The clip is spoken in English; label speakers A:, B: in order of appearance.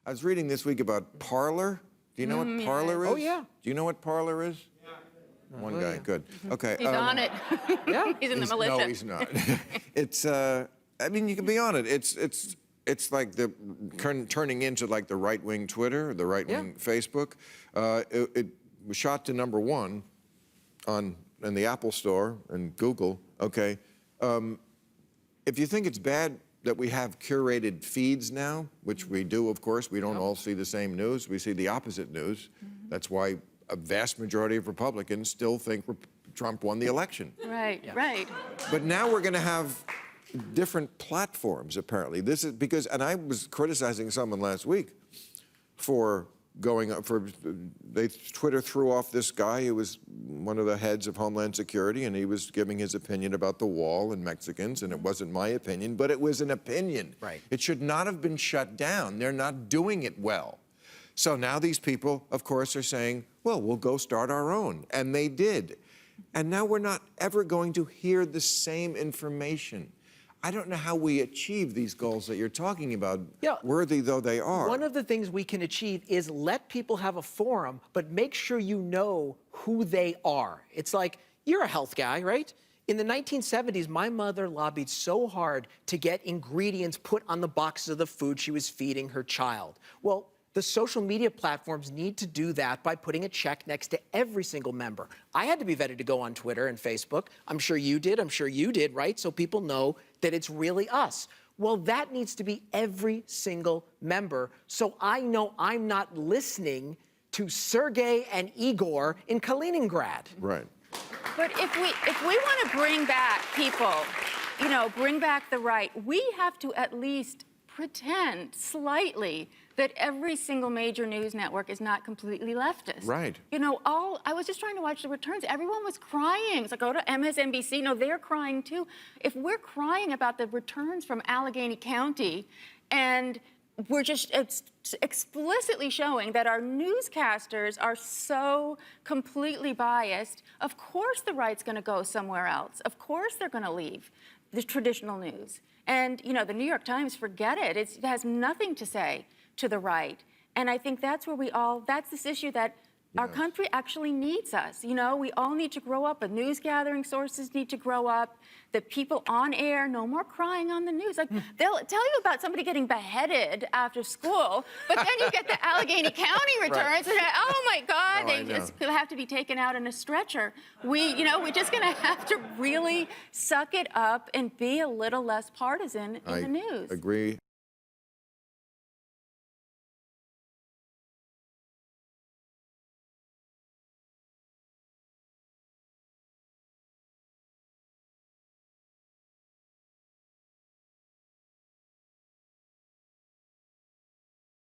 A: I was reading this week about Parler. Do you know what Parler is?
B: Oh, yeah.
A: Do you know what Parler is? Yeah. One guy, good. Okay.
C: He's on it.
B: Yeah.
C: He's in the militia.
A: No, he's not. It's, I mean, you can be on it. It's like turning into like the right-wing Twitter, the right-wing Facebook. It was shot to #1 in the Apple Store and Google. Okay. If you think it's bad that we have curated feeds now, which we do, of course, we don't all see the same news. We see the opposite news. That's why a vast majority of Republicans still think Trump won the election.
C: Right, right.
A: But now we're going to have different platforms, apparently. This is because, and I was criticizing someone last week for Twitter threw off this guy who was one of the heads of Homeland Security, and he was giving his opinion about the wall and Mexicans, and it wasn't my opinion, but it was an opinion.
B: Right.
A: It should not have been shut down. They're not doing it well. So now these people, of course, are saying, well, we'll go start our own. And they did. And now we're not ever going to hear the same information. I don't know how we achieve these goals that you're talking about, worthy though they are.
B: One of the things we can achieve is let people have a forum, but make sure you know who they are. It's like, you're a health guy, right? In the 1970s, my mother lobbied so hard to get ingredients put on the boxes of the food she was feeding her child. Well, the social media platforms need to do that by putting a check next to every single member. I had to be vetted to go on Twitter and Facebook. I'm sure you did. I'm sure you did, right? So people know that it's really us. Well, that needs to be every single member, so I know I'm not listening to Sergey and Igor in Kaliningrad.
A: Right.
C: But if we want to bring back people, you know, bring back the right, we have to at least pretend slightly that every single major news network is not completely leftist.
A: Right.
C: You know, I was just trying to watch the returns. Everyone was crying. It's like, go to MSNBC. No, they're crying too. If we're crying about the returns from Allegheny County, and we're just explicitly showing that our newscasters are so completely biased, of course the right's going to go somewhere else. Of course they're going to leave the traditional news. And, you know, the New York Times, forget it. It has nothing to say to the right. And I think that's where that's this issue that our country actually needs us. You know, we all need to grow up. The news gathering sources need to grow up. The people on air, no more crying on the news. Like, they'll tell you about somebody getting beheaded after school, but then you get the Allegheny County returns, and oh my God, they just have to be taken out in a stretcher. We're just gonna have to really suck it up and be a little less partisan in the news.
A: I agree.